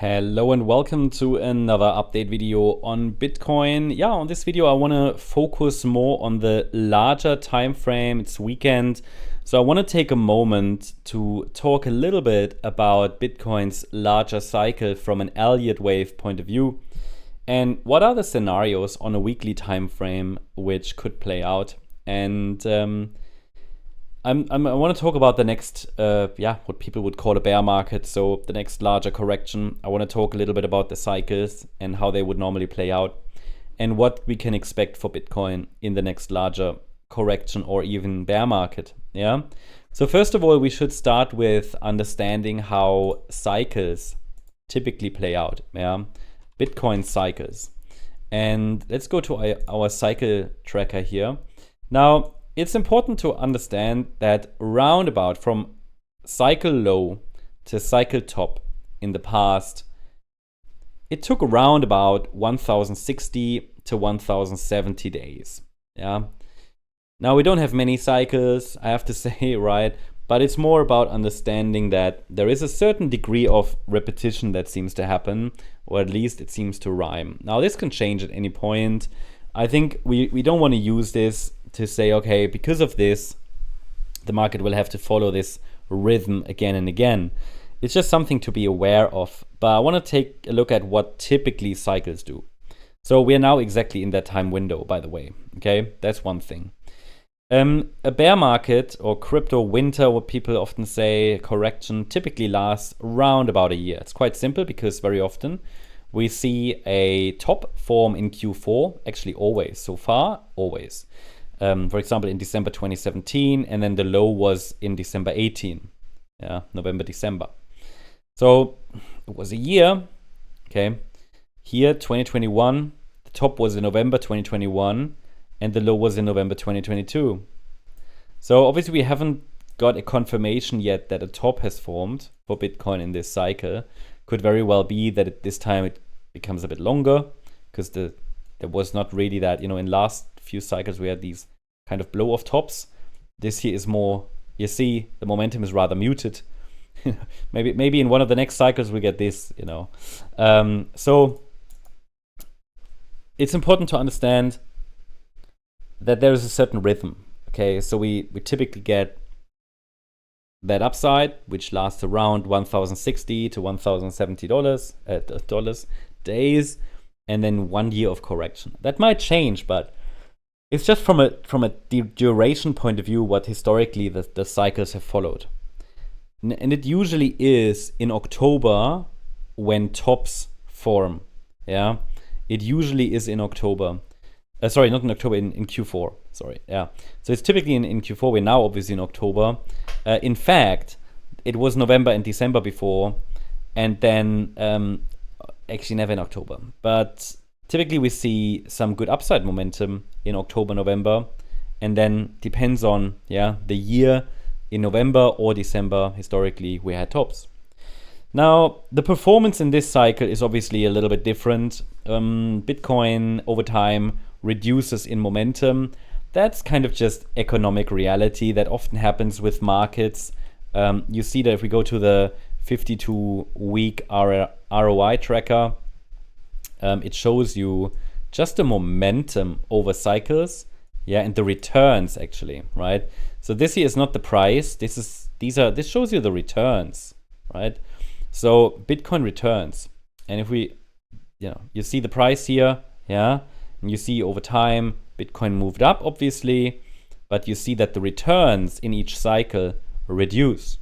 Hello and welcome to another update video on Bitcoin. Yeah, on this video I want to focus more on the larger time frame. It's weekend. So I want to take a moment to talk a little bit about Bitcoin's larger cycle from an Elliott Wave point of view. And what are the scenarios on a weekly time frame which could play out? And I want to talk about the next, what people would call a bear market. So the next larger correction. I want to talk a little bit about the cycles and how they would normally play out and what we can expect for Bitcoin in the next larger correction or even bear market. Yeah. So first of all, we should start with understanding how cycles typically play out. Yeah. Bitcoin cycles. And let's go to our cycle tracker here. Now, it's important to understand that roundabout from cycle low to cycle top in the past, it took around about 1060 to 1070 days. Yeah. Now we don't have many cycles, I have to say, right? But it's more about understanding that there is a certain degree of repetition that seems to happen, or at least it seems to rhyme. Now this can change at any point. I think we don't want to use this to say, okay, because of this, the market will have to follow this rhythm again and again. It's just something to be aware of. But I want to take a look at what typically cycles do. So we are now exactly in that time window, by the way. Okay, that's one thing. A bear market or crypto winter, what people often say, correction, typically lasts around about a year. It's quite simple because very often we see a top form in Q4, actually always, so far, always. For example, in December 2017, and then the low was in December 18, November, December. So it was a year, okay. Here, 2021, the top was in November 2021, and the low was in November 2022. So obviously we haven't got a confirmation yet that a top has formed for Bitcoin in this cycle. Could very well be that at this time it becomes a bit longer, because there was not really that, in last few cycles we had these kind of blow off tops. This here is more, you see, the momentum is rather muted. maybe in one of the next cycles we get this, so it's important to understand that there is a certain rhythm. Okay, so we typically get that upside, which lasts around 1060 to 1070 dollars days, and then 1 year of correction. That might change, but it's just from a duration point of view what historically the cycles have followed. And it usually is in October when tops form. Yeah, it usually is in October. Sorry, not in October, in Q4. Sorry, yeah. So it's typically in Q4. We're now obviously in October. In fact, it was November and December before, and then actually never in October. But typically we see some good upside momentum in October, November, and then depends on the year. In November or December, historically, we had tops. Now, the performance in this cycle is obviously a little bit different. Bitcoin over time reduces in momentum. That's kind of just economic reality that often happens with markets. You see that if we go to the 52-week ROI tracker, it shows you just the momentum over cycles, and the returns actually, right? So this here is not the price. This shows you the returns, right? So Bitcoin returns, and if we, you see the price here, and you see over time Bitcoin moved up, obviously, but you see that the returns in each cycle reduce,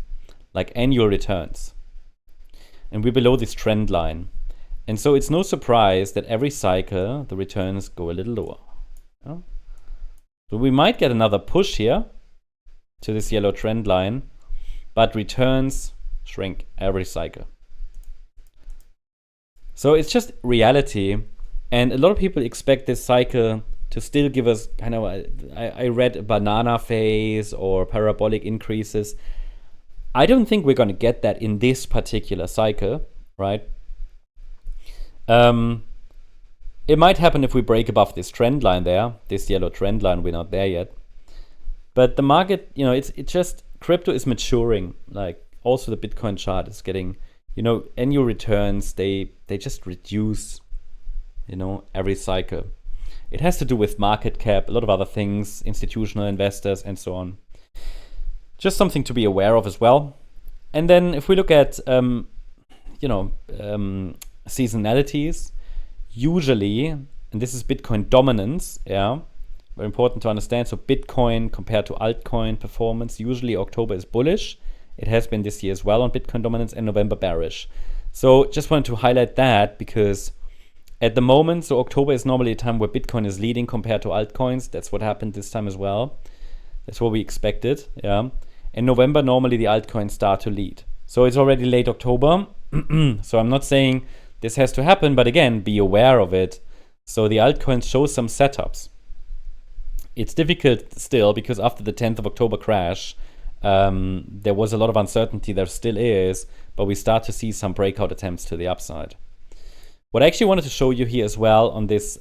like annual returns. And we're below this trend line. And so it's no surprise that every cycle the returns go a little lower. So we might get another push here to this yellow trend line, but returns shrink every cycle. So it's just reality. And a lot of people expect this cycle to still give us kind of, I read a banana phase or parabolic increases. I don't think we're going to get that in this particular cycle, right? It might happen if we break above this trend line there, this yellow trend line. We're not there yet. But the market, it's just, crypto is maturing. Like also the Bitcoin chart is getting, annual returns, they just reduce, every cycle. It has to do with market cap, a lot of other things, institutional investors, and so on. Just something to be aware of as well. And then if we look at, seasonalities, usually, and this is Bitcoin dominance, very important to understand. So Bitcoin compared to altcoin performance, usually October is bullish. It has been this year as well on Bitcoin dominance, and November bearish. So just wanted to highlight that because at the moment, so October is normally a time where Bitcoin is leading compared to altcoins. That's what happened this time as well. That's what we expected, In November, normally the altcoins start to lead. So it's already late October. So I'm not saying this has to happen, but again, be aware of it. So the altcoins show some setups. It's difficult still because after the 10th of October crash, there was a lot of uncertainty. There still is, but we start to see some breakout attempts to the upside. What I actually wanted to show you here as well on this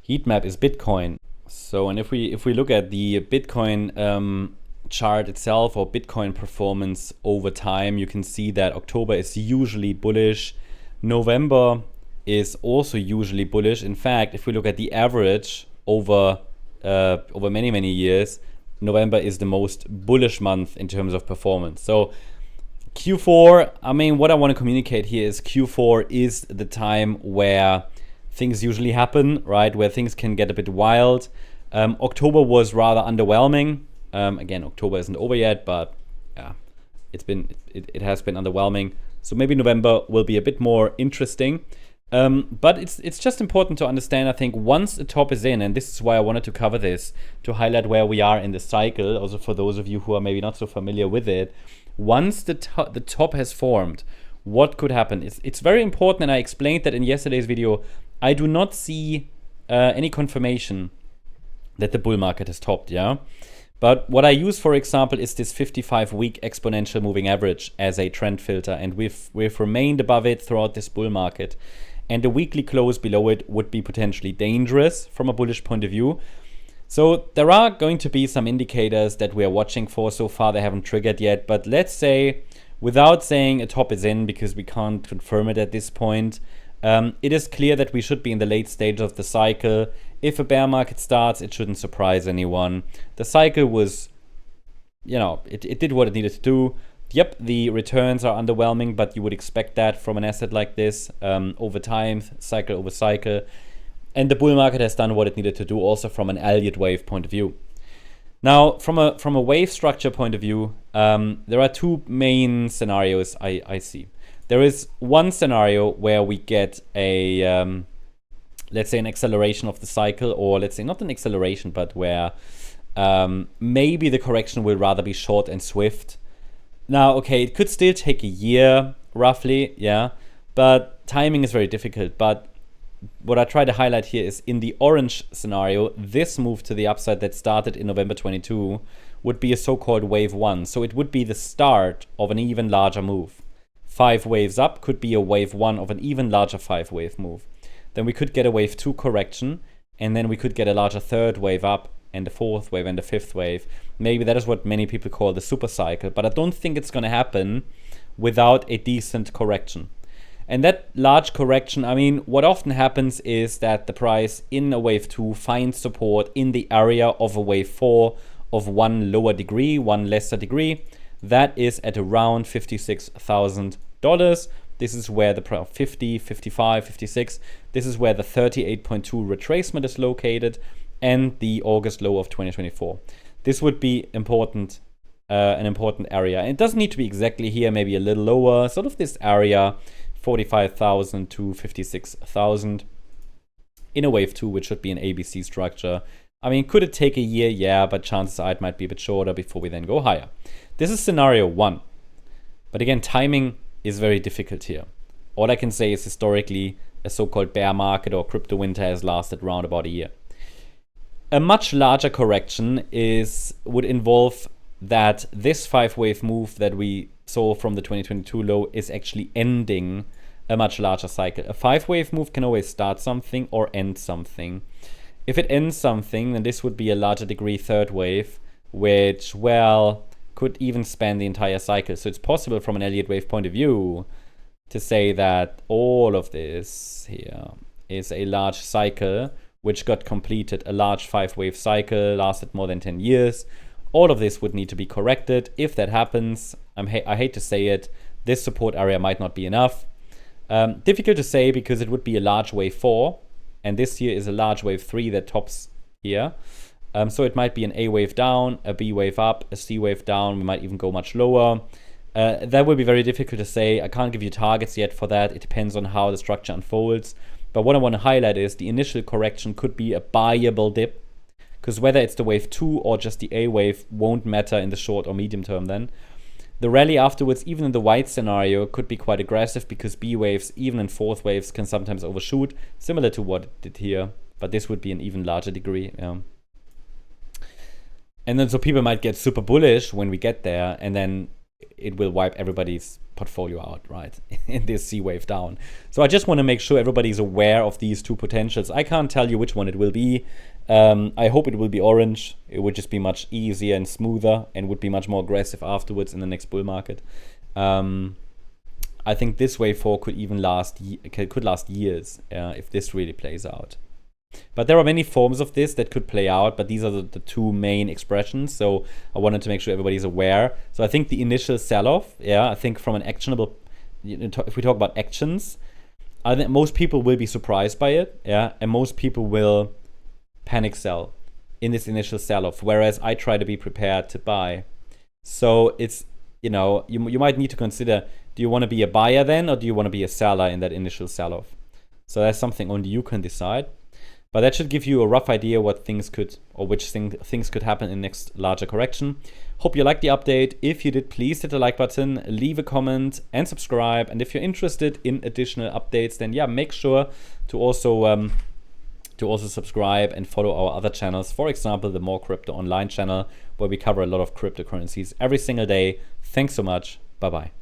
heat map is Bitcoin. So, and if we look at the Bitcoin chart itself, or Bitcoin performance over time, you can see that October is usually bullish. November is also usually bullish. In fact, if we look at the average over many years, November is the most bullish month in terms of performance. So Q4, what I want to communicate here is Q4 is the time where things usually happen, right? Where things can get a bit wild. October was rather underwhelming. Again, October isn't over yet, but it has been underwhelming. So maybe November will be a bit more interesting. But it's just important to understand, I think, once the top is in, and this is why I wanted to cover this, to highlight where we are in the cycle, also for those of you who are maybe not so familiar with it. Once the top has formed, what could happen? It's very important, and I explained that in yesterday's video. I do not see any confirmation that the bull market has topped, But what I use, for example, is this 55-week exponential moving average as a trend filter, and we've remained above it throughout this bull market. And a weekly close below it would be potentially dangerous from a bullish point of view. So there are going to be some indicators that we are watching for. So far, they haven't triggered yet. But let's say, without saying a top is in, because we can't confirm it at this point, it is clear that we should be in the late stage of the cycle. If a bear market starts, it shouldn't surprise anyone. The cycle was, it did what it needed to do. Yep, the returns are underwhelming, but you would expect that from an asset like this over time, cycle over cycle. And the bull market has done what it needed to do also from an Elliott Wave point of view. Now, from a wave structure point of view, there are two main scenarios I see. There is one scenario where we get a, let's say, an acceleration of the cycle, or let's say not an acceleration, but where maybe the correction will rather be short and swift. Now, okay, it could still take a year, roughly, but timing is very difficult. But what I try to highlight here is in the orange scenario, this move to the upside that started in November 22 would be a so-called wave 1. So it would be the start of an even larger move. 5 waves up could be a wave 1 of an even larger 5-wave move. Then we could get a wave 2 correction, and then we could get a larger 3rd wave up, and a 4th wave, and a 5th wave. Maybe that is what many people call the super cycle, but I don't think it's going to happen without a decent correction. And that large correction, what often happens is that the price in a wave 2 finds support in the area of a wave 4 of one lower degree, one lesser degree. That is at around $56,000. This is where the 50, 55, 56, this is where the 38.2 retracement is located, and the August low of 2024. This would be important, an important area. And it doesn't need to be exactly here, maybe a little lower, sort of this area, 45,000 to 56,000 in a wave 2, which should be an ABC structure. Could it take a year? Yeah, but chances are it might be a bit shorter before we then go higher. This is scenario 1. But again, timing is very difficult here. All I can say is historically, a so-called bear market or crypto winter has lasted around about a year. A much larger correction would involve that this 5-wave move that we saw from the 2022 low is actually ending a much larger cycle. A 5-wave move can always start something or end something. If it ends something, then this would be a larger degree 3rd wave, which, well, could even span the entire cycle. So it's possible from an Elliott Wave point of view to say that all of this here is a large cycle which got completed, a large 5-wave cycle, lasted more than 10 years. All of this would need to be corrected. If that happens, I hate to say it, this support area might not be enough. Difficult to say because it would be a large wave 4, and this here is a large wave 3 that tops here. So it might be an A wave down, a B wave up, a C wave down. We might even go much lower. That will be very difficult to say. I can't give you targets yet for that. It depends on how the structure unfolds. But what I want to highlight is the initial correction could be a buyable dip, because whether it's the wave 2 or just the A wave won't matter in the short or medium term then. The rally afterwards, even in the white scenario, could be quite aggressive because B waves, even in 4th waves, can sometimes overshoot, similar to what it did here. But this would be an even larger degree. Yeah. And then so people might get super bullish when we get there, and then it will wipe everybody's portfolio out, right, in this C wave down. So I just want to make sure everybody's aware of these two potentials. I can't tell you which one it will be. I hope it will be orange. It would just be much easier and smoother and would be much more aggressive afterwards in the next bull market. I think this wave 4 could even last years if this really plays out. But there are many forms of this that could play out, but these are the two main expressions. So I wanted to make sure everybody's aware. So I think the initial sell-off, I think from an actionable, if we talk about actions, I think most people will be surprised by it, and most people will panic sell in this initial sell-off, whereas I try to be prepared to buy. So it's, you might need to consider, do you want to be a buyer then, or do you want to be a seller in that initial sell-off? So that's something only you can decide. But that should give you a rough idea what things could, or which things could happen in next larger correction. Hope you liked the update. If you did, please hit the like button, leave a comment, and subscribe. And if you're interested in additional updates, then make sure to also subscribe and follow our other channels. For example, the More Crypto Online channel, where we cover a lot of cryptocurrencies every single day. Thanks so much. Bye-bye.